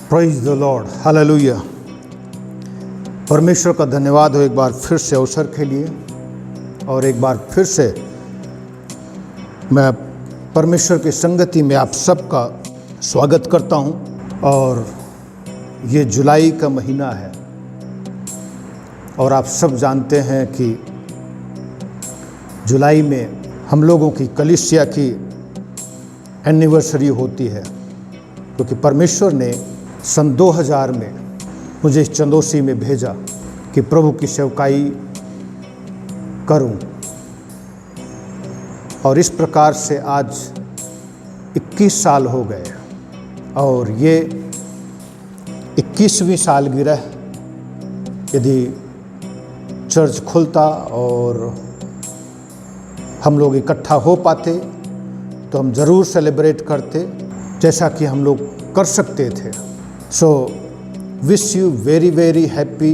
Praise the Lord, hallelujah. परमेश्वर का धन्यवाद हो एक बार फिर से अवसर के लिए, और एक बार फिर से मैं परमेश्वर की संगति में आप सबका स्वागत करता हूं। और ये जुलाई का महीना है, और आप सब जानते हैं कि जुलाई में हम लोगों की कलीसिया की एनिवर्सरी होती है, क्योंकि परमेश्वर ने सन 2000 में मुझे इस चंदोसी में भेजा कि प्रभु की सेवकाई करूं। और इस प्रकार से आज 21 साल हो गए, और ये 21वीं सालगिरह यदि चर्च खुलता और हम लोग इकट्ठा हो पाते तो हम ज़रूर सेलिब्रेट करते, जैसा कि हम लोग कर सकते थे। So wish you very very happy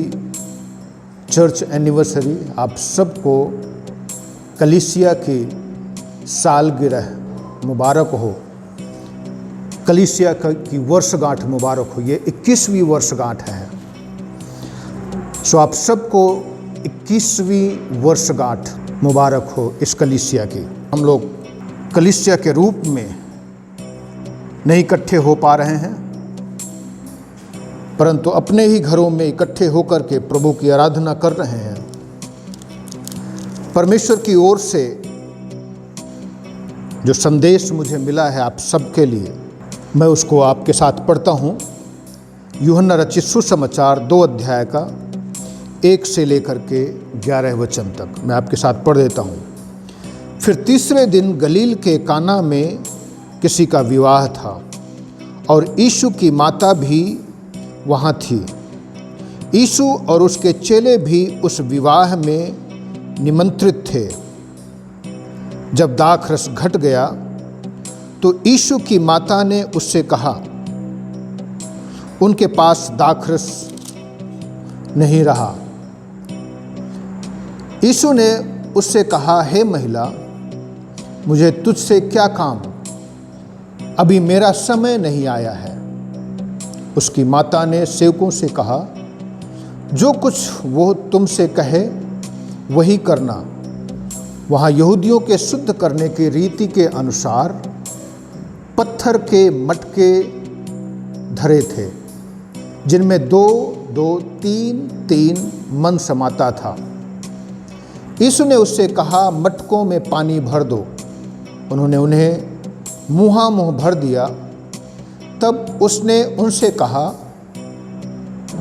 church anniversary. आप सबको कलीसिया की सालगिरह मुबारक हो, कलीसिया की वर्षगांठ मुबारक हो। ये 21वीं वर्षगांठ है। सो आप सबको 21वीं वर्षगांठ मुबारक हो इस कलीसिया की। हम लोग कलीसिया के रूप में नहीं इकट्ठे हो पा रहे हैं, परंतु अपने ही घरों में इकट्ठे होकर के प्रभु की आराधना कर रहे हैं। परमेश्वर की ओर से जो संदेश मुझे मिला है आप सबके लिए, मैं उसको आपके साथ पढ़ता हूँ। यूहन्ना रचित सुसमाचार 2 अध्याय का 1 से लेकर के 11 वचन तक मैं आपके साथ पढ़ देता हूँ। फिर तीसरे दिन गलील के काना में किसी का विवाह था, और यीशु की माता भी वहाँ थी। यीशु और उसके चेले भी उस विवाह में निमंत्रित थे। जब दाखरस घट गया तो यीशु की माता ने उससे कहा, उनके पास दाखरस नहीं रहा। यीशु ने उससे कहा, हे महिला, मुझे तुझसे क्या काम? अभी मेरा समय नहीं आया है। उसकी माता ने सेवकों से कहा, जो कुछ वो तुमसे कहे वही करना। वहाँ यहूदियों के शुद्ध करने की रीति के अनुसार पत्थर के मटके धरे थे, जिनमें 2-2, 3-3 मन समाता था। यीशु ने उससे कहा, मटकों में पानी भर दो। उन्होंने उन्हें मुँहामुँह भर दिया। तब उसने उनसे कहा,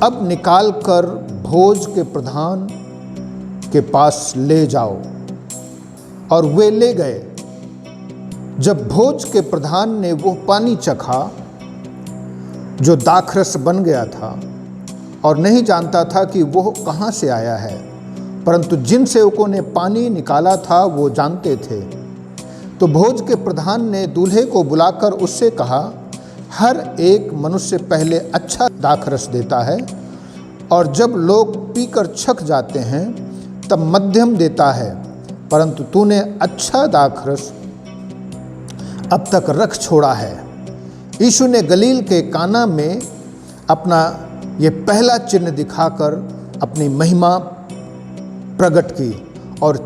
अब निकाल कर भोज के प्रधान के पास ले जाओ। और वे ले गए। जब भोज के प्रधान ने वो पानी चखा जो दाखरस बन गया था, और नहीं जानता था कि वो कहाँ से आया है, परंतु जिन सेवकों ने पानी निकाला था वो जानते थे, तो भोज के प्रधान ने दूल्हे को बुलाकर उससे कहा, हर एक मनुष्य पहले अच्छा दाखरस देता है, और जब लोग पीकर छक जाते हैं तब मध्यम देता है, परंतु तूने अच्छा दाखरस अब तक रख छोड़ा है। यीशु ने गलील के काना में अपना ये पहला चिन्ह दिखाकर अपनी महिमा प्रकट की, और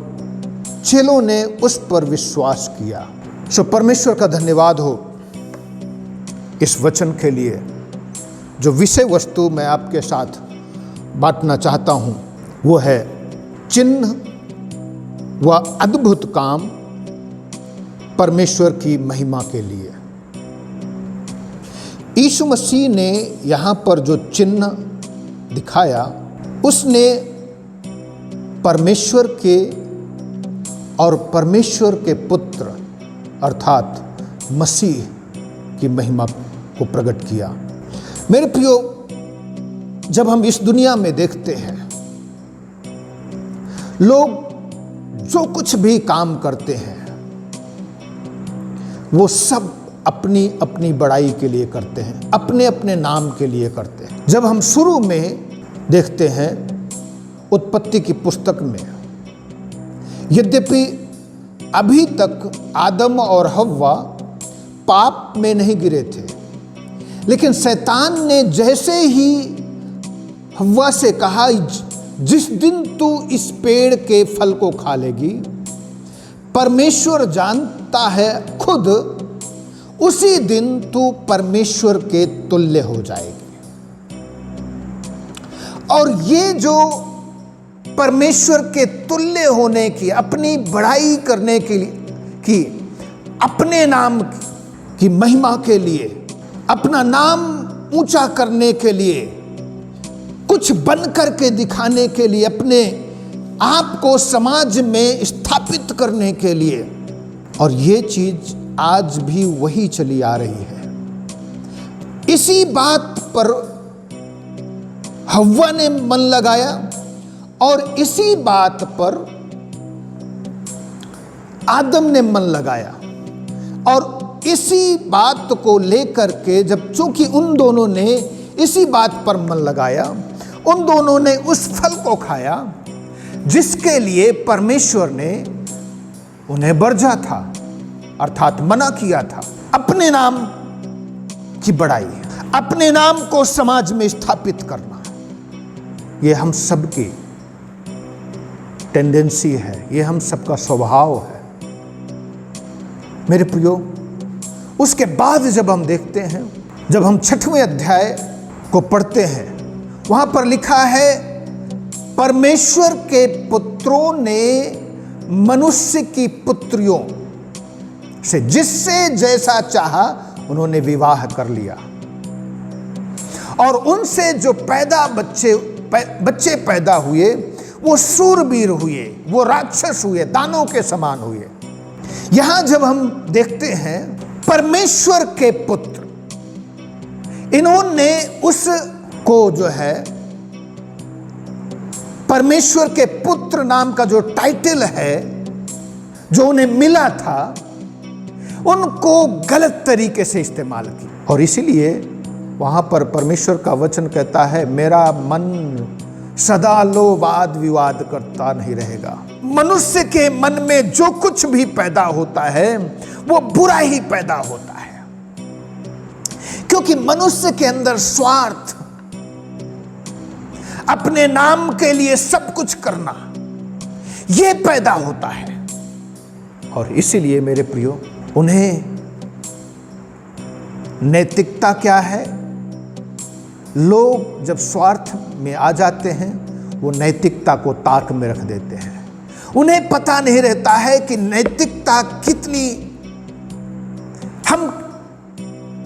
चेलों ने उस पर विश्वास किया। सो परमेश्वर का धन्यवाद हो इस वचन के लिए। जो विषय वस्तु मैं आपके साथ बांटना चाहता हूं वो है चिन्ह व अद्भुत काम परमेश्वर की महिमा के लिए। यीशु मसीह ने यहाँ पर जो चिन्ह दिखाया, उसने परमेश्वर के और परमेश्वर के पुत्र अर्थात मसीह की महिमा को प्रकट किया। मेरे प्रियो, जब हम इस दुनिया में देखते हैं, लोग जो कुछ भी काम करते हैं वो सब अपनी अपनी बड़ाई के लिए करते हैं, अपने अपने नाम के लिए करते हैं। जब हम शुरू में देखते हैं उत्पत्ति की पुस्तक में, यद्यपि अभी तक आदम और हव्वा पाप में नहीं गिरे थे, लेकिन शैतान ने जैसे ही हव्वा से कहा, जिस दिन तू इस पेड़ के फल को खा लेगी, परमेश्वर जानता है खुद उसी दिन तू परमेश्वर के तुल्य हो जाएगी। और ये जो परमेश्वर के तुल्य होने की, अपनी बड़ाई करने के लिए, कि अपने नाम की महिमा के लिए, अपना नाम ऊंचा करने के लिए, कुछ बन करके दिखाने के लिए, अपने आप को समाज में स्थापित करने के लिए, और ये चीज आज भी वही चली आ रही है। इसी बात पर हव्वा ने मन लगाया और इसी बात पर आदम ने मन लगाया, और इसी बात को लेकर के जब चूंकि उन दोनों ने इसी बात पर मन लगाया, उन दोनों ने उस फल को खाया जिसके लिए परमेश्वर ने उन्हें बरजा था, अर्थात मना किया था। अपने नाम की बड़ाई, अपने नाम को समाज में स्थापित करना, यह हम सबकी टेंडेंसी है, यह हम सबका स्वभाव है। मेरे प्रियो, उसके बाद जब हम देखते हैं, जब हम 6वें अध्याय को पढ़ते हैं, वहां पर लिखा है, परमेश्वर के पुत्रों ने मनुष्य की पुत्रियों से जिससे जैसा चाहा उन्होंने विवाह कर लिया, और उनसे जो बच्चे पैदा हुए वो शूरवीर हुए, वो राक्षस हुए, दानों के समान हुए। यहां जब हम देखते हैं परमेश्वर के पुत्र, इन्होंने उसको जो है परमेश्वर के पुत्र नाम का जो टाइटल है जो उन्हें मिला था, उनको गलत तरीके से इस्तेमाल किया। और इसीलिए वहां पर परमेश्वर का वचन कहता है, मेरा मन सदा लो वाद विवाद करता नहीं रहेगा। मनुष्य के मन में जो कुछ भी पैदा होता है वो बुरा ही पैदा होता है, क्योंकि मनुष्य के अंदर स्वार्थ, अपने नाम के लिए सब कुछ करना, यह पैदा होता है। और इसीलिए मेरे प्रियो, उन्हें नैतिकता क्या है, लोग जब स्वार्थ में आ जाते हैं वो नैतिकता को ताक में रख देते हैं। उन्हें पता नहीं रहता है कि नैतिकता कितनी, हम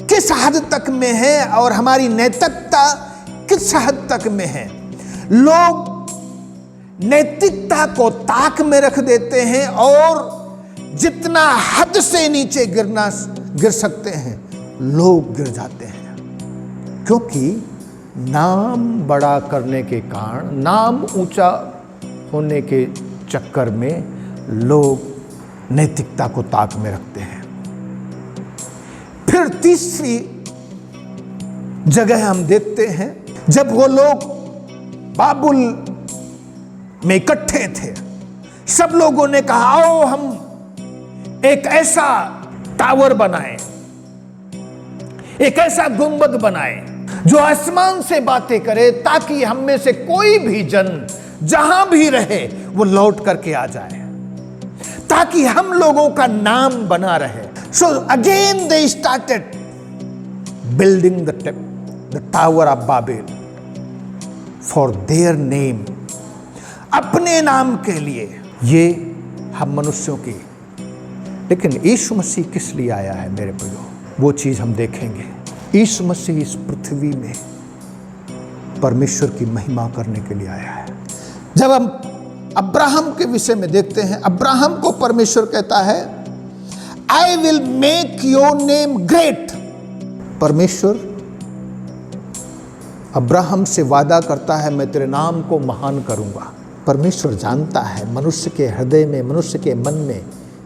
किस हद तक में है और हमारी नैतिकता किस हद तक में है। लोग नैतिकता को ताक में रख देते हैं और जितना हद से नीचे गिर सकते हैं लोग गिर जाते हैं, क्योंकि नाम बड़ा करने के कारण, नाम ऊंचा होने के चक्कर में लोग नैतिकता को ताक में रखते हैं। फिर तीसरी जगह हम देखते हैं, जब वो लोग बाबुल में इकट्ठे थे, सब लोगों ने कहा, आओ हम एक ऐसा टावर बनाएं, एक ऐसा गुंबद बनाएं जो आसमान से बातें करे, ताकि हम में से कोई भी जन जहां भी रहे वो लौट करके आ जाए, ताकि हम लोगों का नाम बना रहे। So again they started building the tower of Babel for their name, अपने नाम के लिए। ये हम मनुष्यों की, लेकिन यीशु मसीह किस लिए आया है मेरे प्रियो, वो चीज हम देखेंगे। यीशु मसीह इस पृथ्वी में परमेश्वर की महिमा करने के लिए आया है। जब हम अब्राहम के विषय में देखते हैं, अब्राहम को परमेश्वर कहता है, I will make your name great. परमेश्वर अब्राहम से वादा करता है, मैं तेरे नाम को महान करूंगा। परमेश्वर जानता है मनुष्य के हृदय में, मनुष्य के मन में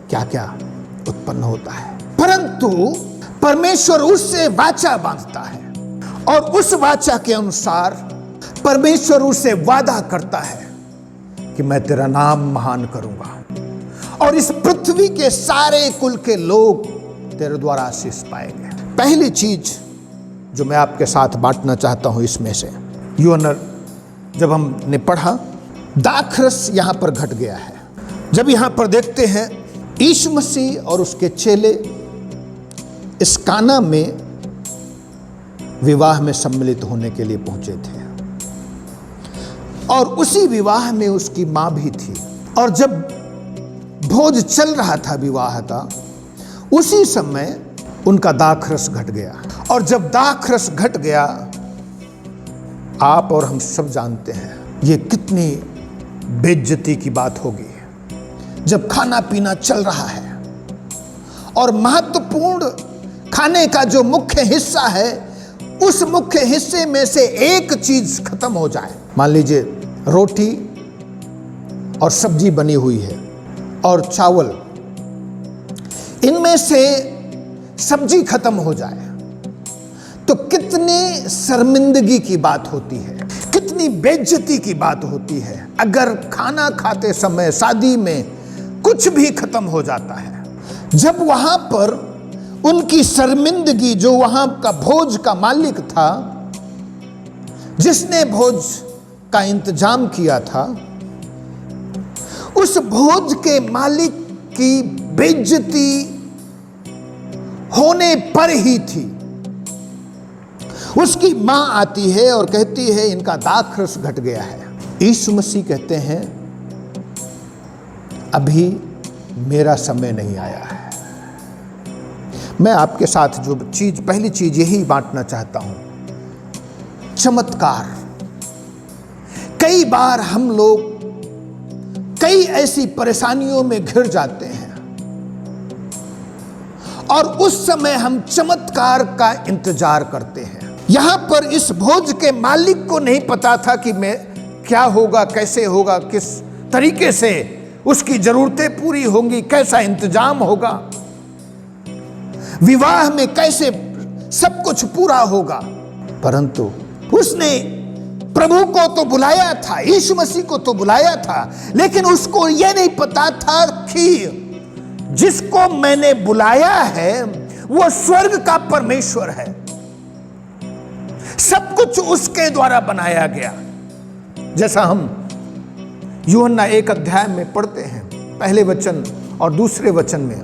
क्या क्या उत्पन्न होता है। पर परंतु परमेश्वर उससे वाचा बांधता है और उस वाचा के अनुसार परमेश्वर उससे वादा करता है कि मैं तेरा नाम महान करूंगा और इस पृथ्वी के सारे कुल के लोग तेरे द्वारा आशीष पाएंगे। पहली चीज जो मैं आपके साथ बांटना चाहता हूं इसमें से, यूहन्ना जब हमने पढ़ा, दाखरस यहां पर घट गया है। जब यहां पर देखते हैं यीशु मसीह और उसके चेले इस काना में विवाह में सम्मिलित होने के लिए पहुंचे थे और उसी विवाह में उसकी मां भी थी। और जब भोज चल रहा था विवाह का, उसी समय उनका दाखरस घट गया। और जब दाखरस घट गया, आप और हम सब जानते हैं ये कितनी बेइज्जती की बात होगी जब खाना पीना चल रहा है और महत्वपूर्ण खाने का जो मुख्य हिस्सा है, उस मुख्य हिस्से में से एक चीज खत्म हो जाए। मान लीजिए रोटी और सब्जी बनी हुई है और चावल, इनमें से सब्जी खत्म हो जाए तो कितनी शर्मिंदगी की बात होती है, कितनी बेइज्जती की बात होती है। अगर खाना खाते समय शादी में कुछ भी खत्म हो जाता है, जब वहां पर उनकी शर्मिंदगी, जो वहां का भोज का मालिक था, जिसने भोज का इंतजाम किया था, उस भोज के मालिक की बेइज्जती होने पर ही थी। उसकी मां आती है और कहती है इनका दाखरस घट गया है। यीशु मसीह कहते हैं अभी मेरा समय नहीं आया है। मैं आपके साथ जो चीज, पहली चीज यही बांटना चाहता हूं, चमत्कार। कई बार हम लोग कई ऐसी परेशानियों में घिर जाते हैं और उस समय हम चमत्कार का इंतजार करते हैं। यहां पर इस भोज के मालिक को नहीं पता था कि मैं क्या होगा, कैसे होगा, किस तरीके से उसकी जरूरतें पूरी होंगी, कैसा इंतजाम होगा, विवाह में कैसे सब कुछ पूरा होगा। परंतु उसने प्रभु को तो बुलाया था, यीशु मसीह को तो बुलाया था, लेकिन उसको यह नहीं पता था कि जिसको मैंने बुलाया है वो स्वर्ग का परमेश्वर है। सब कुछ उसके द्वारा बनाया गया। जैसा हम यूहन्ना 1 अध्याय में पढ़ते हैं, पहले वचन और दूसरे वचन में,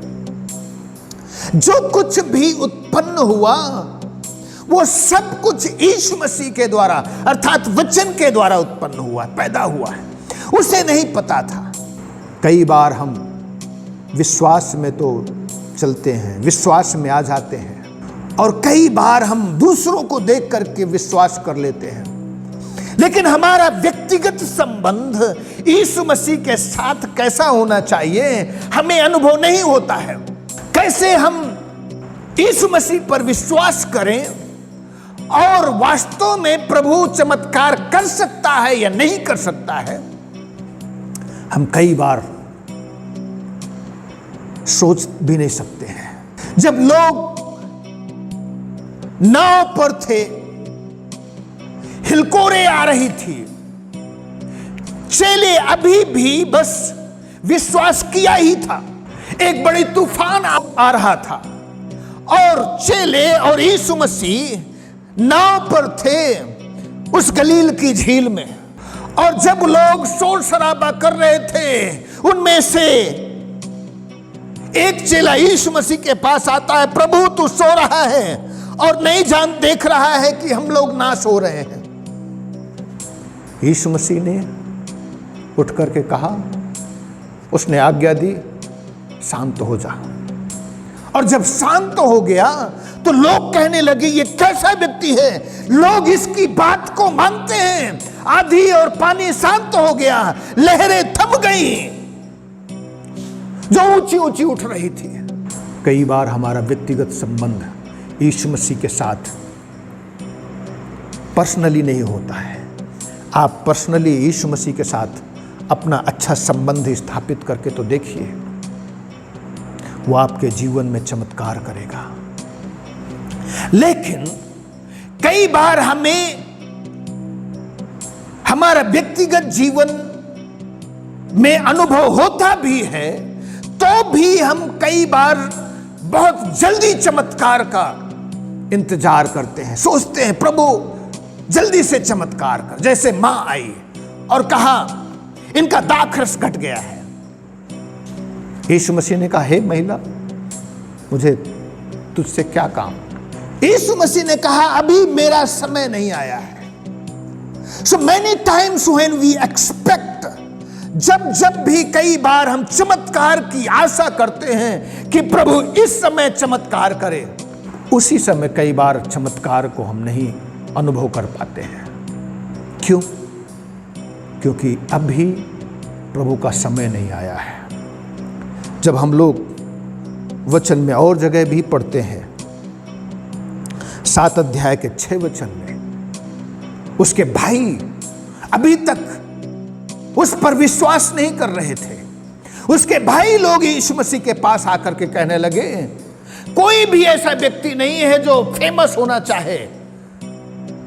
जो कुछ भी उत्पन्न हुआ वो सब कुछ यीशु मसीह के द्वारा अर्थात वचन के द्वारा उत्पन्न हुआ, पैदा हुआ है। उसे नहीं पता था। कई बार हम विश्वास में तो चलते हैं, विश्वास में आ जाते हैं, और कई बार हम दूसरों को देख करके विश्वास कर लेते हैं, लेकिन हमारा व्यक्तिगत संबंध यीशु मसीह के साथ कैसा होना चाहिए हमें अनुभव नहीं होता है। कैसे हम यीशु मसीह पर विश्वास करें और वास्तव में प्रभु चमत्कार कर सकता है या नहीं कर सकता है, हम कई बार सोच भी नहीं सकते हैं। जब लोग नाव पर थे, हिलकोरे आ रही थी, चेले अभी भी बस विश्वास किया ही था। एक बड़ी तूफान आ रहा था और चेले और यीशु मसीह नाव पर थे उस गलील की झील में, और जब लोग शोर शराबा कर रहे थे, उनमें से एक चेला यीशु मसीह के पास आता है, प्रभु तू सो रहा है और नहीं देख रहा है कि हम लोग नाश हो रहे हैं। यीशु मसीह ने उठ करके कहा, उसने आज्ञा दी, शांत हो जा। और जब शांत हो गया तो लोग कहने लगे ये कैसा व्यक्ति है, लोग इसकी बात को मानते हैं। आंधी और पानी शांत हो गया, लहरें थम गई जो ऊंची ऊंची उठ रही थी। कई बार हमारा व्यक्तिगत संबंध यीशु मसीह के साथ पर्सनली नहीं होता है। आप पर्सनली यीशु मसीह के साथ अपना अच्छा संबंध स्थापित करके तो देखिए, वो आपके जीवन में चमत्कार करेगा। लेकिन कई बार हमें हमारा व्यक्तिगत जीवन में अनुभव होता भी है, तो भी हम कई बार बहुत जल्दी चमत्कार का इंतजार करते हैं, सोचते हैं प्रभु जल्दी से चमत्कार कर। जैसे मां आई और कहा इनका दाखरस घट गया है। यीशु मसीह ने कहा, हे महिला, मुझे तुझसे क्या काम। यीशु मसीह ने कहा, अभी मेरा समय नहीं आया है। So many times when we expect, जब भी कई बार हम चमत्कार की आशा करते हैं कि प्रभु इस समय चमत्कार करे, उसी समय कई बार चमत्कार को हम नहीं अनुभव कर पाते हैं। क्यों? क्योंकि अभी प्रभु का समय नहीं आया है। जब हम लोग वचन में और जगह भी पढ़ते हैं, 7 अध्याय के 6 वचन में, उसके भाई अभी तक उस पर विश्वास नहीं कर रहे थे। उसके भाई लोग यीशु मसीह के पास आकर के कहने लगे, कोई भी ऐसा व्यक्ति नहीं है जो फेमस होना चाहे,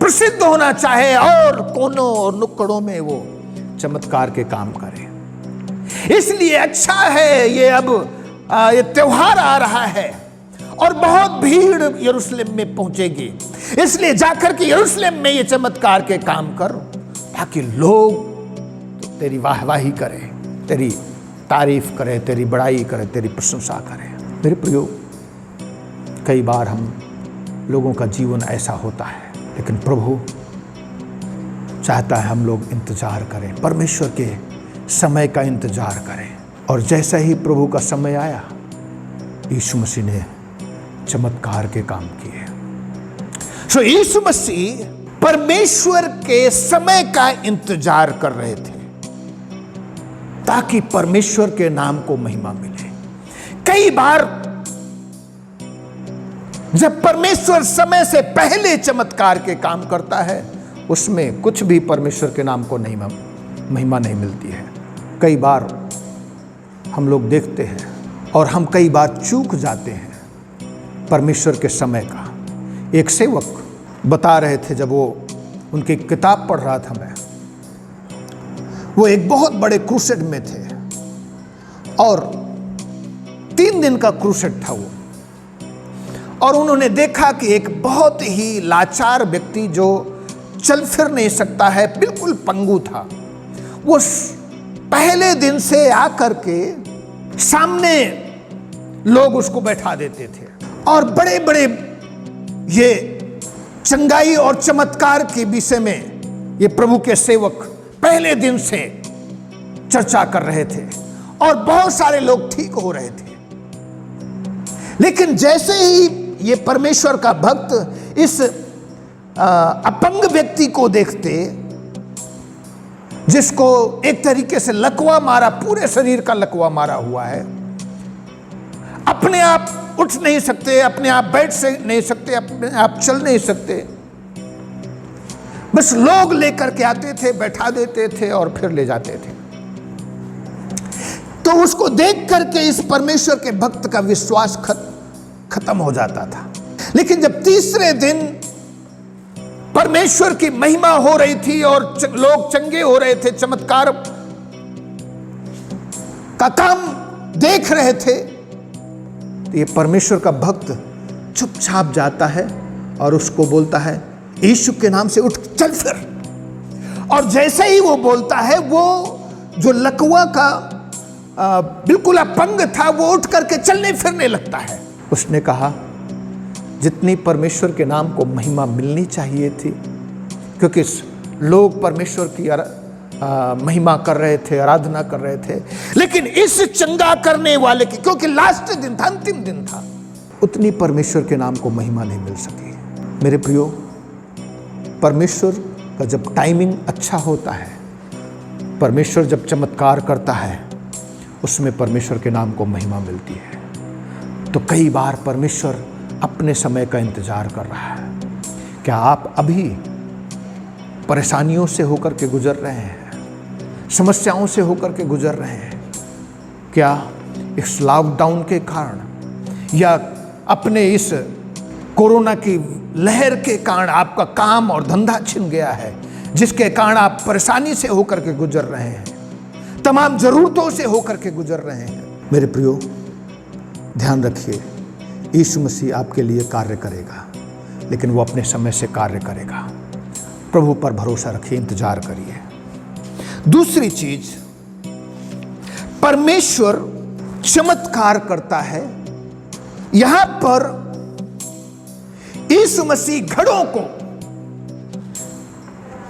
प्रसिद्ध होना चाहे और कोनों और नुक्कड़ों में वो चमत्कार के काम करे। इसलिए अच्छा है ये अब ये त्योहार आ रहा है और बहुत भीड़ यरूशलेम में पहुंचेगी, इसलिए जाकर के यरूशलेम में ये चमत्कार के काम कर, ताकि लोग तेरी वाहवाही करें, तेरी तारीफ करें, तेरी बड़ाई करें, तेरी प्रशंसा करें। मेरे प्रियो, कई बार हम लोगों का जीवन ऐसा होता है, लेकिन प्रभु चाहता है हम लोग इंतजार करें, परमेश्वर के समय का इंतजार करें। और जैसा ही प्रभु का समय आया, यीशु मसीह ने चमत्कार के काम किए। सो यीशु मसीह परमेश्वर के समय का इंतजार कर रहे थे, ताकि परमेश्वर के नाम को महिमा मिले। कई बार जब परमेश्वर समय से पहले चमत्कार के काम करता है, उसमें कुछ भी परमेश्वर के नाम को नहीं महिमा नहीं मिलती है। कई बार हम लोग देखते हैं और हम कई बार चूक जाते हैं परमेश्वर के समय का। एक सेवक बता रहे थे, जब वो उनकी किताब पढ़ रहा था मैं, वो एक बहुत बड़े क्रूसेड में थे और 3 दिन का क्रूसेड था वो, और उन्होंने देखा कि एक बहुत ही लाचार व्यक्ति जो चल फिर नहीं सकता है, बिल्कुल पंगु था, वो पहले दिन से आकर के सामने लोग उसको बैठा देते थे और बड़े बड़े ये चंगाई और चमत्कार के विषय में ये प्रभु के सेवक पहले दिन से चर्चा कर रहे थे और बहुत सारे लोग ठीक हो रहे थे। लेकिन जैसे ही ये परमेश्वर का भक्त इस अपंग व्यक्ति को देखते, जिसको एक तरीके से लकवा मारा, पूरे शरीर का लकवा मारा हुआ है, अपने आप उठ नहीं सकते, अपने आप बैठ से नहीं सकते, अपने आप चल नहीं सकते, बस लोग लेकर के आते थे, बैठा देते थे और फिर ले जाते थे। तो उसको देख करके इस परमेश्वर के भक्त का विश्वास खत्म हो जाता था। लेकिन जब तीसरे दिन परमेश्वर की महिमा हो रही थी और लोग चंगे हो रहे थे, चमत्कार का काम देख रहे थे, तो ये परमेश्वर का भक्त चुपचाप जाता है और उसको बोलता है, यीशु के नाम से उठ चल फिर। और जैसे ही वो बोलता है, वो जो लकवा का बिल्कुल अपंग था, वो उठ करके चलने फिरने लगता है। उसने कहा, जितनी परमेश्वर के नाम को महिमा मिलनी चाहिए थी, क्योंकि लोग परमेश्वर की महिमा कर रहे थे, आराधना कर रहे थे, लेकिन इस चंगा करने वाले की, क्योंकि लास्ट दिन था, अंतिम दिन था, उतनी परमेश्वर के नाम को महिमा नहीं मिल सकी। मेरे प्रियो, परमेश्वर का जब टाइमिंग अच्छा होता है, परमेश्वर जब चमत्कार करता है, उसमें परमेश्वर के नाम को महिमा मिलती है। तो कई बार परमेश्वर अपने समय का इंतजार कर रहा है। क्या आप अभी परेशानियों से होकर के गुजर रहे हैं, समस्याओं से होकर के गुजर रहे हैं? क्या इस लॉकडाउन के कारण या अपने इस कोरोना की लहर के कारण आपका काम और धंधा छिन गया है, जिसके कारण आप परेशानी से होकर के गुजर रहे हैं, तमाम जरूरतों से होकर के गुजर रहे हैं, मेरे प्रियो ध्यान रखिए, यीशु मसीह आपके लिए कार्य करेगा, लेकिन वो अपने समय से कार्य करेगा। प्रभु पर भरोसा रखिए, इंतजार करिए। दूसरी चीज, परमेश्वर चमत्कार करता है। यहां पर यीशु मसीह घड़ों को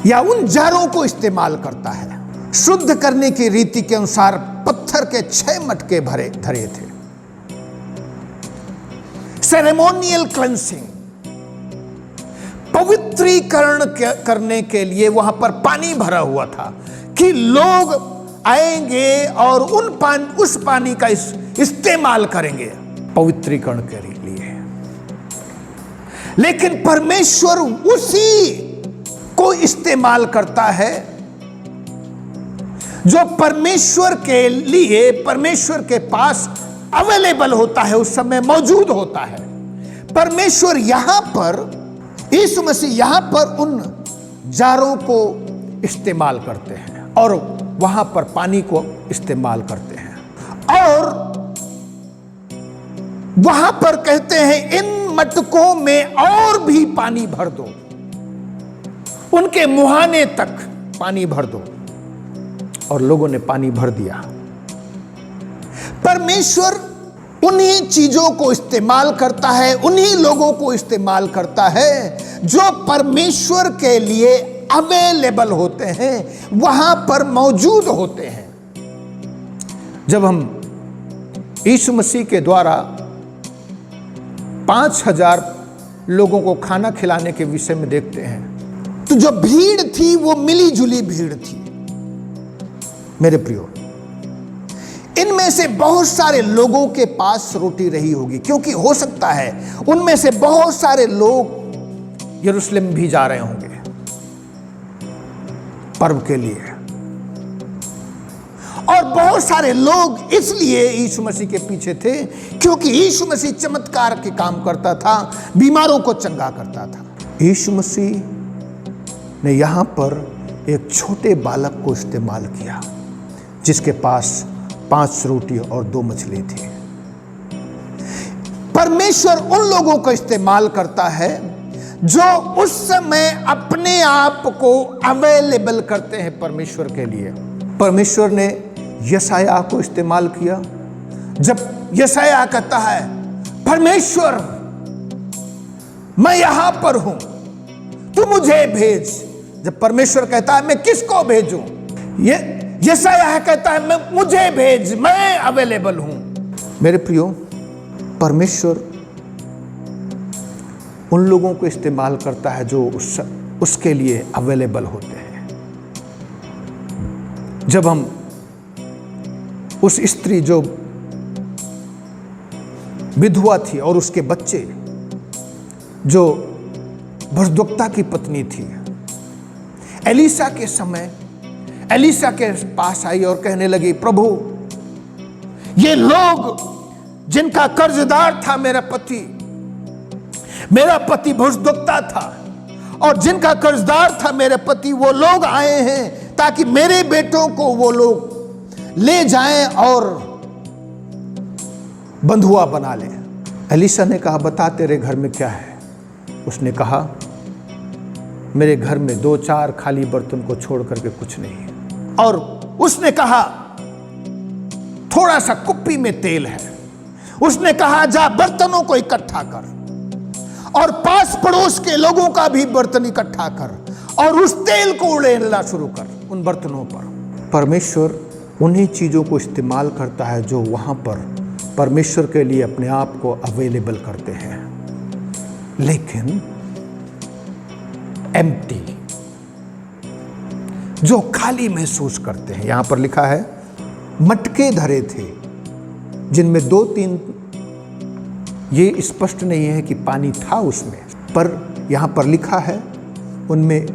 या उन जारों को इस्तेमाल करता है। शुद्ध करने की रीति के अनुसार पत्थर के 6 मटके धरे थे। सेरेमोनियल क्लेंसिंग, पवित्रीकरण करने के लिए वहां पर पानी भरा हुआ था कि लोग आएंगे और उस पानी का इस्तेमाल करेंगे पवित्रीकरण के लिए। लेकिन परमेश्वर उसी को इस्तेमाल करता है जो परमेश्वर के लिए, परमेश्वर के पास अवेलेबल होता है, उस समय मौजूद होता है। परमेश्वर यहां पर, यीशु मसीह यहां पर उन जारों को इस्तेमाल करते हैं और वहां पर पानी को इस्तेमाल करते हैं और वहां पर कहते हैं इन मटकों में और भी पानी भर दो, उनके मुहाने तक पानी भर दो। और लोगों ने पानी भर दिया। परमेश्वर उन्हीं चीजों को इस्तेमाल करता है, उन्हीं लोगों को इस्तेमाल करता है जो परमेश्वर के लिए अवेलेबल होते हैं, वहां पर मौजूद होते हैं। जब हम यीशु मसीह के द्वारा 5000 लोगों को खाना खिलाने के विषय में देखते हैं, तो जो भीड़ थी वो मिली जुली भीड़ थी। मेरे प्रियो, इनमें से बहुत सारे लोगों के पास रोटी रही होगी, क्योंकि हो सकता है उनमें से बहुत सारे लोग यरूशलेम भी जा रहे होंगे पर्व के लिए, और बहुत सारे लोग इसलिए यीशु मसीह के पीछे थे क्योंकि यीशु मसीह चमत्कार के काम करता था, बीमारों को चंगा करता था। यीशु मसीह ने यहां पर एक छोटे बालक को इस्तेमाल किया जिसके पास 5 रोटी और 2 मछली थी। परमेश्वर उन लोगों को इस्तेमाल करता है जो उस समय अपने आप को अवेलेबल करते हैं परमेश्वर के लिए। परमेश्वर ने यशायाह को इस्तेमाल किया। जब यशायाह कहता है परमेश्वर मैं यहां पर हूं, तू मुझे भेज। जब परमेश्वर कहता है मैं किसको भेजूं, ये यशायाह कहता है मैं मुझे भेज, मैं अवेलेबल हूं। मेरे प्रियो, परमेश्वर उन लोगों को इस्तेमाल करता है जो उसके लिए अवेलेबल होते हैं। जब हम उस स्त्री जो विधवा थी और उसके बच्चे जो भुजदुक्ता की पत्नी थी, एलिसा के समय एलिसा के पास आई और कहने लगी, प्रभु ये लोग जिनका कर्जदार था मेरा पति भुजदुक्ता था, और जिनका कर्जदार था मेरे पति, वो लोग आए हैं ताकि मेरे बेटों को वो लोग ले जाएं और बंधुआ बना लें। एलिसा ने कहा, बता तेरे घर में क्या है। उसने कहा, मेरे घर में 2-4 खाली बर्तन को छोड़ करके कुछ नहीं है। और उसने कहा, थोड़ा सा कुप्पी में तेल है। उसने कहा, जा बर्तनों को इकट्ठा कर और पास पड़ोस के लोगों का भी बर्तन इकट्ठा कर और उस तेल को उड़ेलना शुरू कर उन बर्तनों पर। परमेश्वर उन्हीं चीजों को इस्तेमाल करता है जो वहां पर परमेश्वर के लिए अपने आप को अवेलेबल करते हैं, लेकिन एम्प्टी, जो खाली महसूस करते हैं। यहां पर लिखा है मटके धरे थे जिनमें 2-3, ये स्पष्ट नहीं है कि पानी था उसमें, पर यहां पर लिखा है उनमें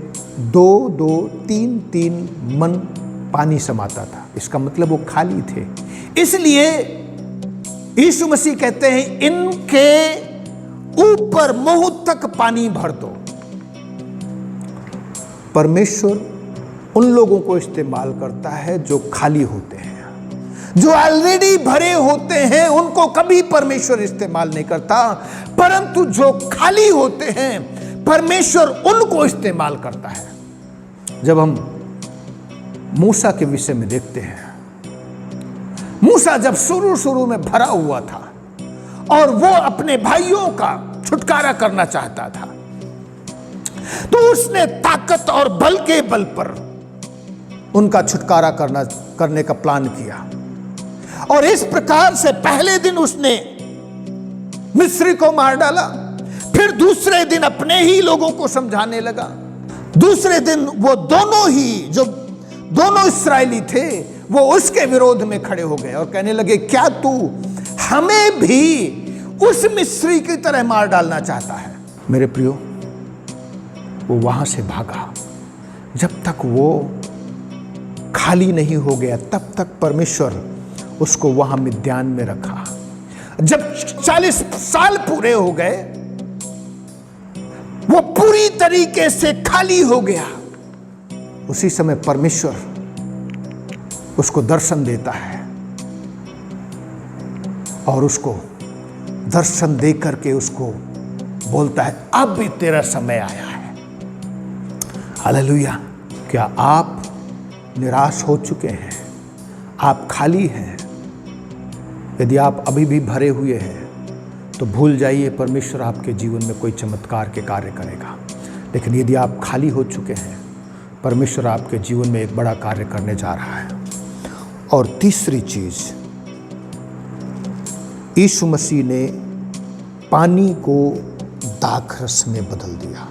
2-2, 3-3 मन पानी समाता था। इसका मतलब वो खाली थे। इसलिए यीशु मसीह कहते हैं इनके ऊपर मुंह तक पानी भर दो। परमेश्वर उन लोगों को इस्तेमाल करता है जो खाली होते हैं, जो ऑलरेडी भरे होते हैं उनको कभी परमेश्वर इस्तेमाल नहीं करता, परंतु जो खाली होते हैं परमेश्वर उनको इस्तेमाल करता है। जब हम मूसा के विषय में देखते हैं, मूसा जब शुरू में भरा हुआ था और वो अपने भाइयों का छुटकारा करना चाहता था, तो उसने ताकत और बल के बल पर उनका छुटकारा करने का प्लान किया। और इस प्रकार से पहले दिन उसने मिस्री को मार डाला, फिर दूसरे दिन अपने ही लोगों को समझाने लगा। दूसरे दिन वो दोनों इस्राएली थे वो उसके विरोध में खड़े हो गए और कहने लगे, क्या तू हमें भी उस मिस्री की तरह मार डालना चाहता है? मेरे प्रियो, वो वहां से भागा। जब तक वो खाली नहीं हो गया तब तक परमेश्वर उसको वहां मिद्यान में रखा। जब 40 साल पूरे हो गए, वो पूरी तरीके से खाली हो गया। उसी समय परमेश्वर उसको दर्शन देता है और उसको दर्शन दे करके उसको बोलता है, अब भी तेरा समय आया है। हालेलुया। क्या आप निराश हो चुके हैं? आप खाली हैं? यदि आप अभी भी भरे हुए हैं तो भूल जाइए, परमेश्वर आपके जीवन में कोई चमत्कार के कार्य करेगा। लेकिन यदि आप खाली हो चुके हैं, परमेश्वर आपके जीवन में एक बड़ा कार्य करने जा रहा है। और तीसरी चीज, यीशु मसीह ने पानी को दाखरस में बदल दिया।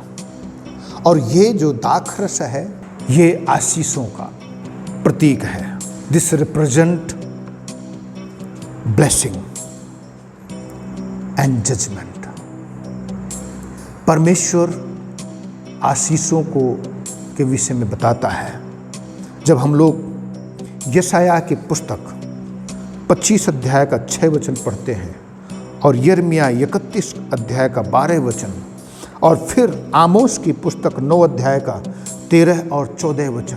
और ये जो दाखरस है, ये आशीषों का प्रतीक है। This represent blessing and judgement. परमेश्वर आशीषों को के विषय में बताता है। जब हम लोग यशायाह की पुस्तक 25 अध्याय का 6 वचन पढ़ते हैं और यिर्मयाह 31 अध्याय का 12 वचन और फिर आमोस की पुस्तक 9 अध्याय का 13 और 14 वचन,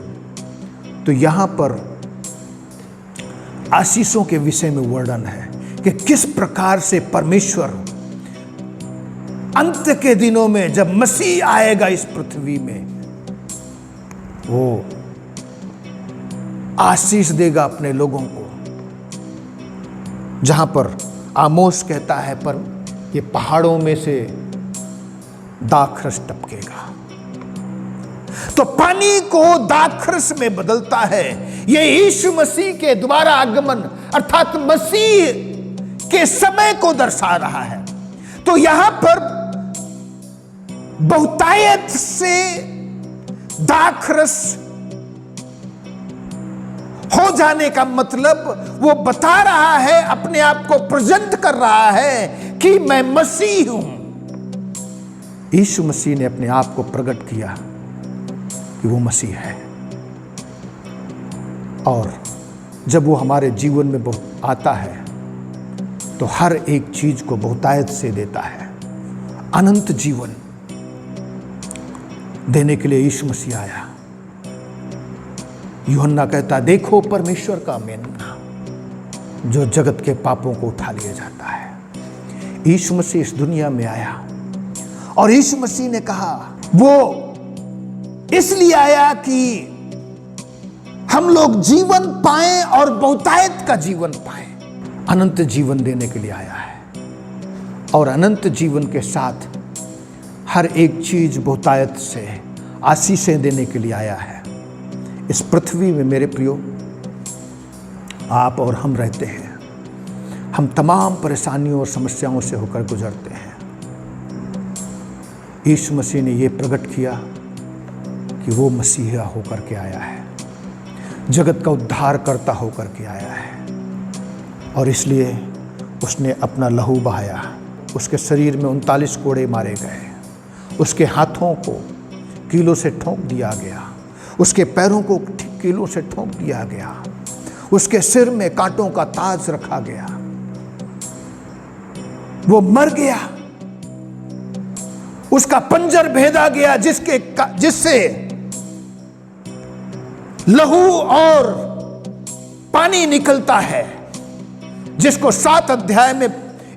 तो यहाँ पर आशीषों के विषय में वर्णन है कि किस प्रकार से परमेश्वर अंत के दिनों में जब मसीह आएगा इस पृथ्वी में, वो आशीष देगा अपने लोगों को। जहां पर आमोस कहता है, पर ये पहाड़ों में से दाखरस टपकेगा। तो पानी को दाखरस में बदलता है। ये यीशु मसीह के दोबारा आगमन अर्थात मसीह के समय को दर्शा रहा है। तो यहां पर बहुतायत से दाखरस हो जाने का मतलब वो बता रहा है, अपने आप को प्रेजेंट कर रहा है कि मैं मसीह हूं। यीशु मसीह ने अपने आप को प्रकट किया कि वो मसीह है। और जब वो हमारे जीवन में आता है तो हर एक चीज को बहुतायत से देता है। अनंत जीवन देने के लिए यीशु मसीह आया। यूहन्ना कहता, देखो परमेश्वर का मेमना जो जगत के पापों को उठा लिया जाता है। यीशु मसीह इस दुनिया में आया और यीशु मसीह ने कहा वो इसलिए आया कि हम लोग जीवन पाएं और बहुतायत का जीवन पाएं। अनंत जीवन देने के लिए आया है और अनंत जीवन के साथ हर एक चीज बहुतायत से आशीषें देने के लिए आया है। इस पृथ्वी में मेरे प्रियो, आप और हम रहते हैं। हम तमाम परेशानियों और समस्याओं से होकर गुजरते हैं। यीशु मसीह ने यह प्रकट किया कि वो मसीहा होकर के आया है, जगत का उद्धार करता होकर के आया है। और इसलिए उसने अपना लहू बहाया। उसके शरीर में 39 कोड़े मारे गए, उसके हाथों को कीलों से ठोंक दिया गया, उसके पैरों को कीलों से ठोंक दिया गया, उसके सिर में कांटों का ताज रखा गया। वो मर गया, उसका पंजर भेदा गया, जिससे लहू और पानी निकलता है, जिसको 7 अध्याय में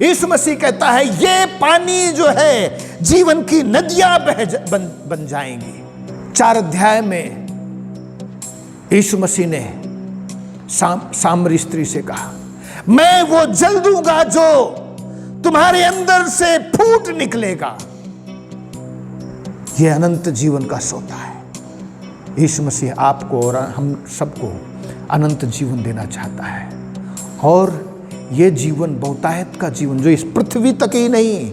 यीशु मसीह कहता है ये पानी जो है जीवन की नदियां बन जाएंगी। 4 अध्याय में यीशु मसीह ने सामरी स्त्री से कहा, मैं वो जल दूंगा जो तुम्हारे अंदर से फूट निकलेगा, यह अनंत जीवन का सोता है। यीशु मसीह आपको और हम सबको अनंत जीवन देना चाहता है, और यह जीवन बहुतायत का जीवन जो इस पृथ्वी तक ही नहीं,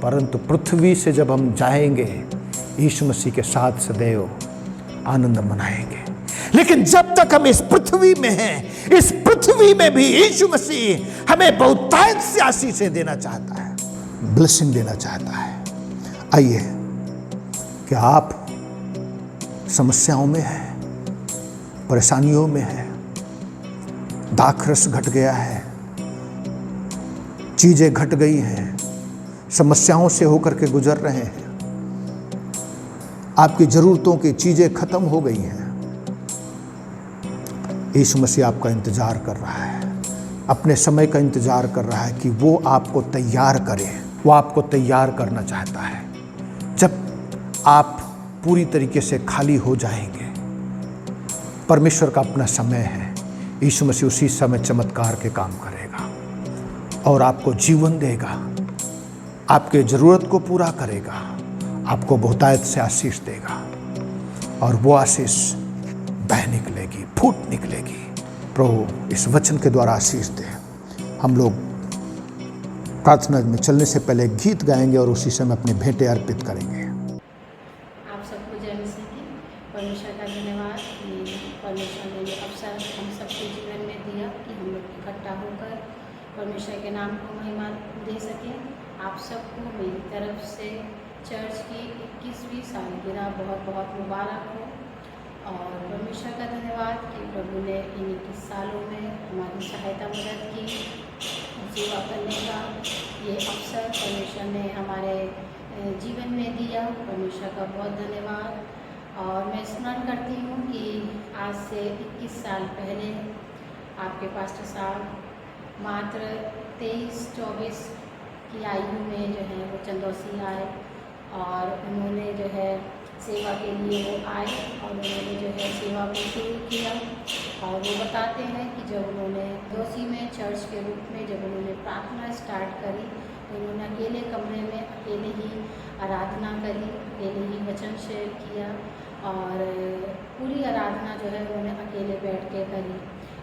परंतु पृथ्वी से जब हम जाएंगे यीशु मसीह के साथ सदैव आनंद मनाएंगे। लेकिन जब तक हम इस पृथ्वी में हैं, इस पृथ्वी में भी यीशु मसीह हमें बहुतायत से आशीषें देना चाहता है, ब्लेसिंग देना चाहता है। आइए, क्या आप समस्याओं में हैं, परेशानियों में हैं, दाखरस घट गया है, चीजें घट गई हैं, समस्याओं से होकर के गुजर रहे हैं, आपकी जरूरतों की चीजें खत्म हो गई हैं, यीशु मसीह आपका इंतजार कर रहा है, अपने समय का इंतजार कर रहा है कि वो आपको तैयार करे। वो आपको तैयार करना चाहता है। जब आप पूरी तरीके से खाली हो जाएंगे, परमेश्वर का अपना समय है, यीशु मसीह उसी समय चमत्कार के काम करेगा और आपको जीवन देगा, आपके जरूरत को पूरा करेगा, आपको बहुतायत से आशीष देगा, और वो आशीष बह निकलेगी, फूट निकलेगी। प्रभु इस वचन के द्वारा आशीष दे। हम लोग प्रार्थना में चलने से पहले गीत गाएंगे और उसी समय अपने भेंटें अर्पित करेंगे। आप सबको जय मसीह की। परमेश्वर का धन्यवाद कि परमेश्वर ने ये अवसर हम सबके जीवन में दिया कि हम लोग इकट्ठा होकर परमेश्वर के नाम को महिमा दे सकें। आप सबको मेरी तरफ से चर्च की 21वीं सालगिरह बहुत बहुत मुबारक हो, और परमेश्वर का धन्यवाद कि प्रभु ने इन 21 सालों में हमारी सहायता मदद की, सेवा करने का ये अवसर परमेश्वर ने हमारे जीवन में दिया। परमेश्वर का बहुत धन्यवाद। और मैं स्मरण करती हूँ कि आज से 21 साल पहले आपके पास्टर साहब मात्र 23-24 की आयु में जो है वो चंदौसी आए, और उन्होंने जो है सेवा के लिए वो आए और उन्होंने जो है सेवा को शुरू किया। और वो बताते हैं कि जब उन्होंने दोषी में चर्च के रूप में जब उन्होंने प्रार्थना स्टार्ट करी, तो उन्होंने अकेले कमरे में अकेले ही आराधना करी, अकेले ही वचन शेयर किया, और पूरी आराधना जो है उन्होंने अकेले बैठ के करी।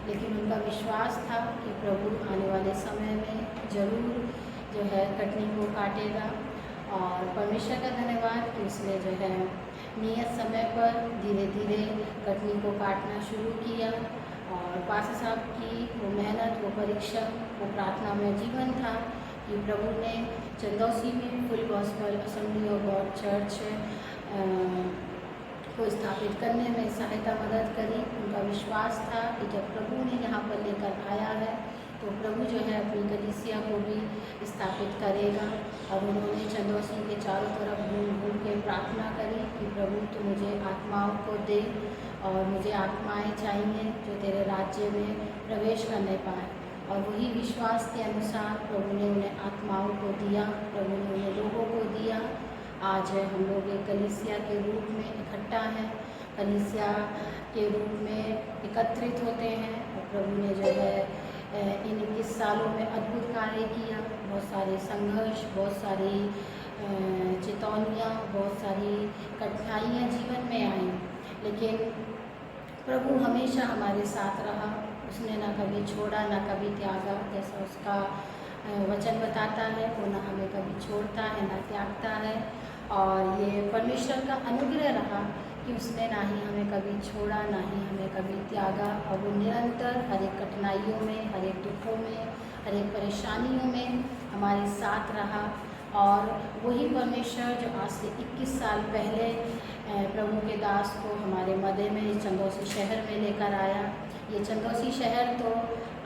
लेकिन उनका विश्वास था कि प्रभु आने वाले समय में ज़रूर जो है कटनी को काटेगा, और परमेश्वर का धन्यवाद कि उसने जो है नियत समय पर धीरे धीरे कटनी को काटना शुरू किया। और पास्टर साहब की वो मेहनत, वो परिश्रम, वो प्रार्थना में जीवन था कि प्रभु ने चंदौसी में full gospel assembly of God church को स्थापित करने में सहायता मदद करी। उनका विश्वास था कि जब प्रभु ने यहाँ पर लेकर आया है तो प्रभु जो है अपनी कलीसिया को भी स्थापित करेगा। और उन्होंने चंदौसी के चारों तरफ घूम घूम के प्रार्थना करी कि प्रभु तो मुझे आत्माओं को दे, और मुझे आत्माएं चाहिए जो तेरे राज्य में प्रवेश करने पाए। और वही विश्वास के अनुसार प्रभु ने उन्हें आत्माओं को दिया, प्रभु ने उन्हें लोगों को दिया। आज हम लोग एक कलीसिया के रूप में इकट्ठा हैं, कलीसिया के रूप में एकत्रित होते हैं, और प्रभु ने जो है इन 21 सालों में अद्भुत कार्य किया। बहुत सारे संघर्ष, बहुत सारी चेतावनियाँ, बहुत सारी कठिनाइयाँ जीवन में आई, लेकिन प्रभु हमेशा हमारे साथ रहा। उसने ना कभी छोड़ा, ना कभी त्यागा। जैसा उसका वचन बताता है, वो ना हमें कभी छोड़ता है ना त्यागता है। और ये परमेश्वर का अनुग्रह रहा कि उसने ना ही हमें कभी छोड़ा, ना ही हमें कभी त्यागा, और वो निरंतर हर एक कठिनाइयों में, हर एक दुखों में, हर एक परेशानियों में हमारे साथ रहा। और वही परमेश्वर जो आज से 21 साल पहले प्रभु के दास को हमारे मध्य में चंदौसी शहर में लेकर आया। ये चंदौसी शहर तो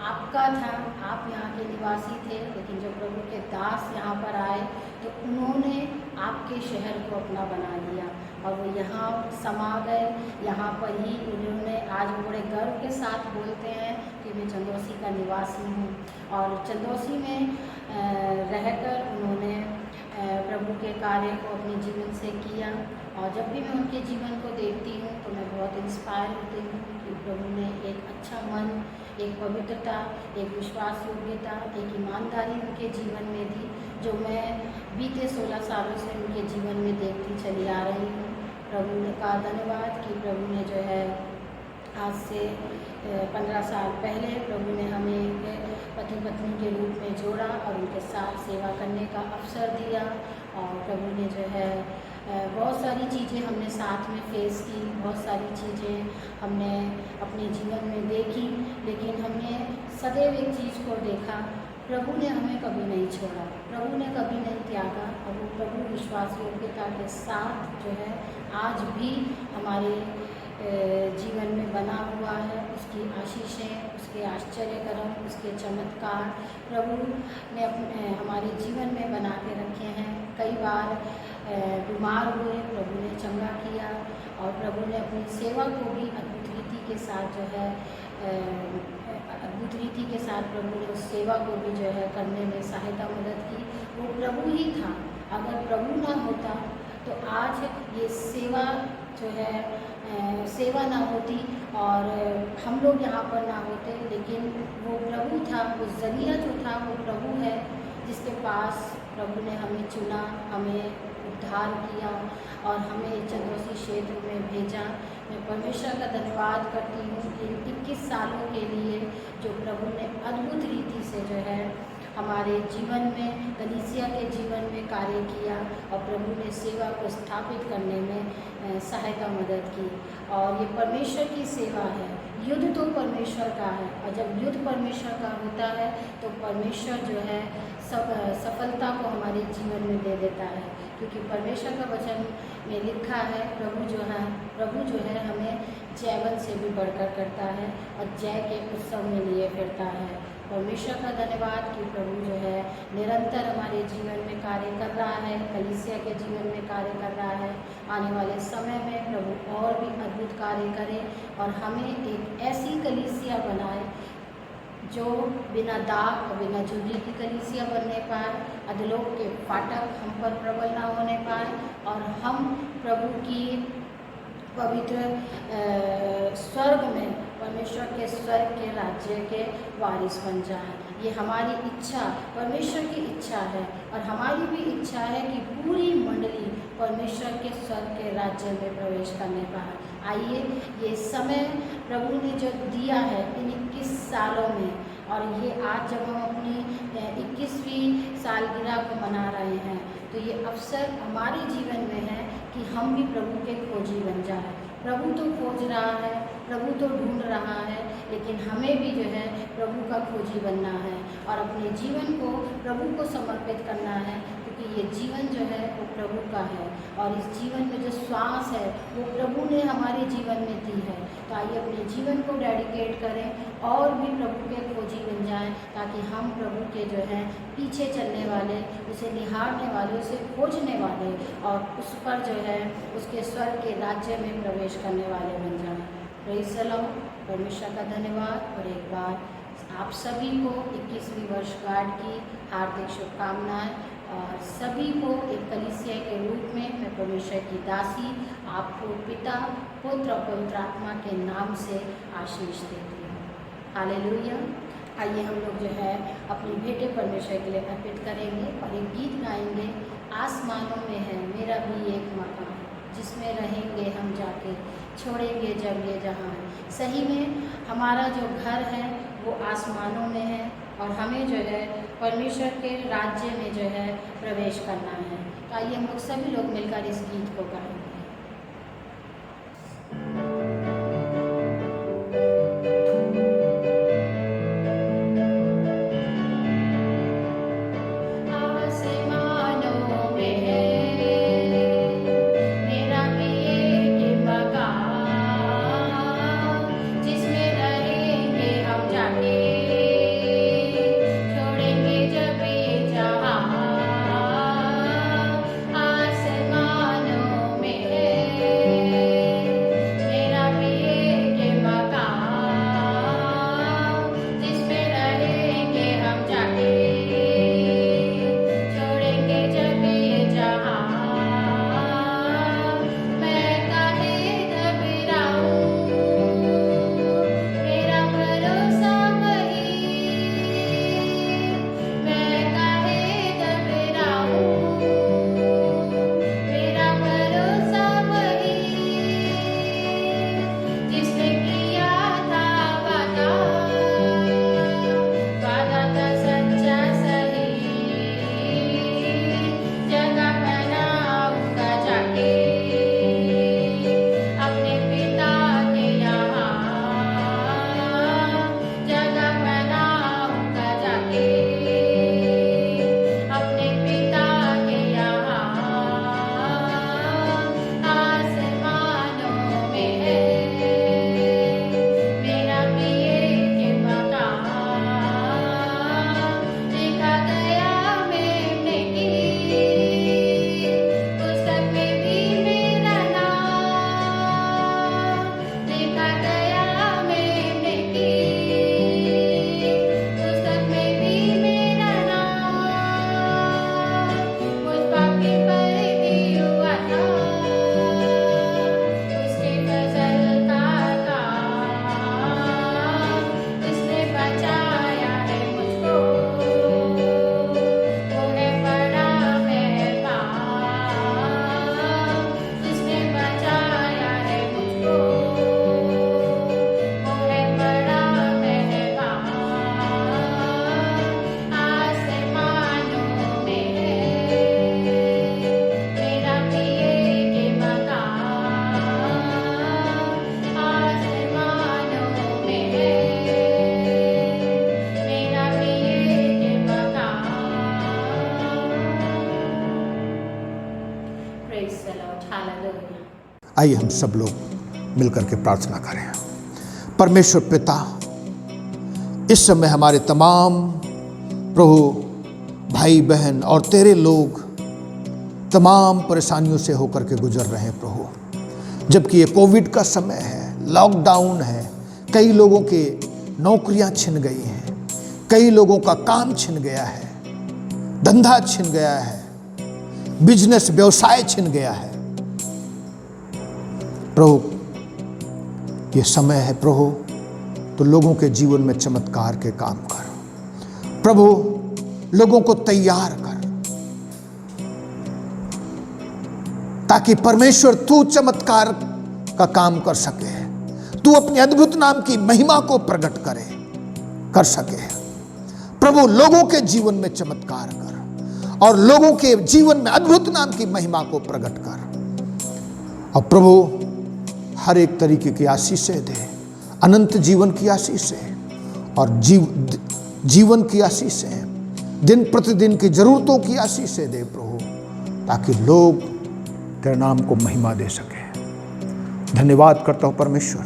आपका था, आप यहाँ के निवासी थे, लेकिन जब प्रभु के दास यहाँ पर आए तो उन्होंने आपके शहर को अपना बना लिया और वो यहाँ समा गए। यहाँ पर ही उन्होंने, आज वो बड़े गर्व के साथ बोलते हैं कि मैं चंदौसी का निवासी हूँ। और चंदौसी में रहकर उन्होंने प्रभु के कार्य को अपने जीवन से किया। और जब भी मैं उनके जीवन को देखती हूँ तो मैं बहुत इंस्पायर होती हूँ कि प्रभु ने एक अच्छा मन, एक पवित्रता, एक विश्वास योग्यता, एक ईमानदारी उनके जीवन में दी, जो मैं बीते 16 सालों से उनके जीवन में देखती चली आ रही हूँ। प्रभु का धन्यवाद कि प्रभु ने जो है आज से 15 साल पहले प्रभु ने हमें एक पति पत्नी के रूप में जोड़ा और उनके साथ सेवा करने का अवसर दिया। और प्रभु ने जो है बहुत सारी चीज़ें हमने साथ में फेस की, बहुत सारी चीज़ें हमने अपने जीवन में देखी, लेकिन हमने सदैव एक चीज़ को देखा, प्रभु ने हमें कभी नहीं छोड़ा, प्रभु ने कभी नहीं त्यागा। और वो प्रभु विश्वास योग्यता के साथ जो है आज भी हमारे जीवन में बना हुआ है। उसकी आशीषें, उसके आश्चर्यकर्म, उसके चमत्कार प्रभु ने अपने हमारे जीवन में बना के रखे हैं। कई बार बीमार हुए, प्रभु ने चंगा किया और प्रभु ने अपनी सेवा को भी अद्भुत रीति के साथ जो है अद्भुत रीति के साथ प्रभु ने उस सेवा को भी जो है करने में सहायता मदद की। वो प्रभु ही था। अगर प्रभु ना होता तो आज ये सेवा जो है सेवा ना होती और हम लोग यहाँ पर ना होते, लेकिन वो प्रभु था, वो जरिया जो था वो प्रभु है, जिसके पास प्रभु ने हमें चुना, हमें उद्धार किया और हमें चंदौसी क्षेत्र में भेजा। मैं परमेश्वर का धन्यवाद करती हूँ इन 21 सालों के लिए जो प्रभु ने अद्भुत रीति से जो है हमारे जीवन में, कलीसिया के जीवन में कार्य किया और प्रभु ने सेवा को स्थापित करने में सहायता मदद की। और ये परमेश्वर की सेवा है, युद्ध तो परमेश्वर का है और जब युद्ध परमेश्वर का होता है तो परमेश्वर जो है सफलता को हमारे जीवन में दे देता है, क्योंकि परमेश्वर का वचन में लिखा है प्रभु जो है हमें जयवंत से भी बढ़कर करता है और जय के उत्सव में लिए फिरता है। परमेश्वर का धन्यवाद कि प्रभु जो है निरंतर हमारे जीवन में कार्य कर रहा है, कलीसिया के जीवन में कार्य कर रहा है। आने वाले समय में प्रभु और भी अद्भुत कार्य करे और हमें एक ऐसी कलीसिया बनाए जो बिना दाग और बिना चूड़ी की कलीसिया बनने पाए, अधलोक के फाटक हम पर प्रबल ना होने पाए और हम प्रभु की पवित्र स्वर्ग में, परमेश्वर के स्वर्ग के राज्य के वारिस बन जाए। ये हमारी इच्छा, परमेश्वर की इच्छा है और हमारी भी इच्छा है कि पूरी मंडली परमेश्वर के स्वर्ग के राज्य में प्रवेश करने पाए। आइए ये समय प्रभु ने जो दिया है इन 21 सालों में, और ये आज जब हम अपनी 21वीं सालगिरह को मना रहे हैं तो ये अवसर हमारे जीवन में है कि हम भी प्रभु के खोजी बन जाए। प्रभु तो खोज रहा है, प्रभु तो ढूंढ रहा है, लेकिन हमें भी जो है प्रभु का खोजी बनना है और अपने जीवन को प्रभु को समर्पित करना है, क्योंकि ये जीवन जो है वो प्रभु का है और इस जीवन में जो श्वास है वो प्रभु ने हमारे जीवन में दी है। तो आइए अपने जीवन को डेडिकेट करें और भी प्रभु के खोजी बन जाएं, ताकि हम प्रभु के जो है पीछे चलने वाले, उसे निहारने वाले, उसे खोजने वाले और उस पर जो है उसके स्वर्ग के राज्य में प्रवेश करने वाले बन जाएं। Praise the Lord. परमेश्वर का धन्यवाद। और एक बार आप सभी को 21वीं वर्षगांठ की हार्दिक शुभकामनाएं और सभी को एक कलीसिया के रूप में मैं परमेश्वर की दासी आपको पिता, पुत्र और पवित्र आत्मा के नाम से आशीष देती हूँ। हालेलुया। आइए हम लोग जो है अपनी भेंटें परमेश्वर के लिए अर्पित करेंगे और एक गीत गाएंगे, आसमानों में है मेरा भी एक मकान, जिसमें रहेंगे हम जाके, छोड़ेंगे जब ये जहाँ। सही में हमारा जो घर है वो आसमानों में है और हमें जो है परमेश्वर के राज्य में जो है प्रवेश करना है। तो आइए हम लोग सभी लोग मिलकर इस गीत को गाएंगे। जिसमें रहेंगे हम जाके प्रेज द लॉर्ड, हालेलुया। आइए हम सब लोग मिलकर के प्रार्थना करें। परमेश्वर पिता, इस समय हमारे तमाम प्रभु भाई बहन और तेरे लोग तमाम परेशानियों से होकर के गुजर रहे हैं प्रभु। जबकि ये कोविड का समय है, लॉकडाउन है, कई लोगों के नौकरियां छिन गई हैं, कई लोगों का काम छिन गया है, धंधा छिन गया है, बिजनेस व्यवसाय छिन गया है। प्रभु ये समय है प्रभु, तो लोगों के जीवन में चमत्कार के काम कर प्रभु, लोगों को तैयार कर ताकि परमेश्वर तू चमत्कार का काम कर सके, तू अपने अद्भुत नाम की महिमा को प्रकट कर सके। प्रभु लोगों के जीवन में चमत्कार कर और लोगों के जीवन में अद्भुत नाम की महिमा को प्रकट कर। और प्रभु हर एक तरीके की आशीषें दे, अनंत जीवन की आशीषें और जीवन की आशीषें, दिन प्रतिदिन की जरूरतों की आशीषें दे प्रभु, ताकि लोग तेरे नाम को महिमा दे सके। धन्यवाद करता हूं परमेश्वर,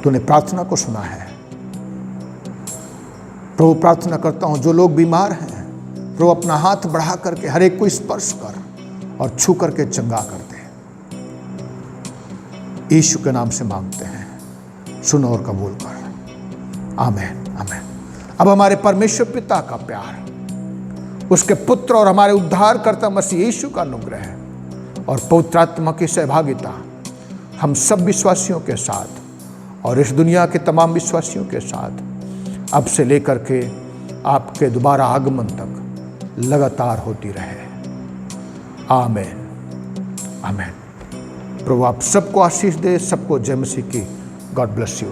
तूने प्रार्थना को सुना है प्रभु। प्रार्थना करता हूं जो लोग बीमार हैं प्रभु, अपना हाथ बढ़ा करके हर एक को स्पर्श कर और छू करके चंगा कर दे। यीशु के नाम से मांगते हैं, सुनो और कबूल कर। आमीन आमीन। अब हमारे परमेश्वर पिता का प्यार, उसके पुत्र और हमारे उद्धारकर्ता मसीह यीशु का अनुग्रह और पवित्र आत्मा की सहभागिता हम सब विश्वासियों के साथ और इस दुनिया के तमाम विश्वासियों के साथ अब से लेकर के आपके दोबारा आगमन तक लगातार होती रहे। आमीन आमीन। प्रभु आप सबको आशीष दे, सबको जय मसीह की। God bless you.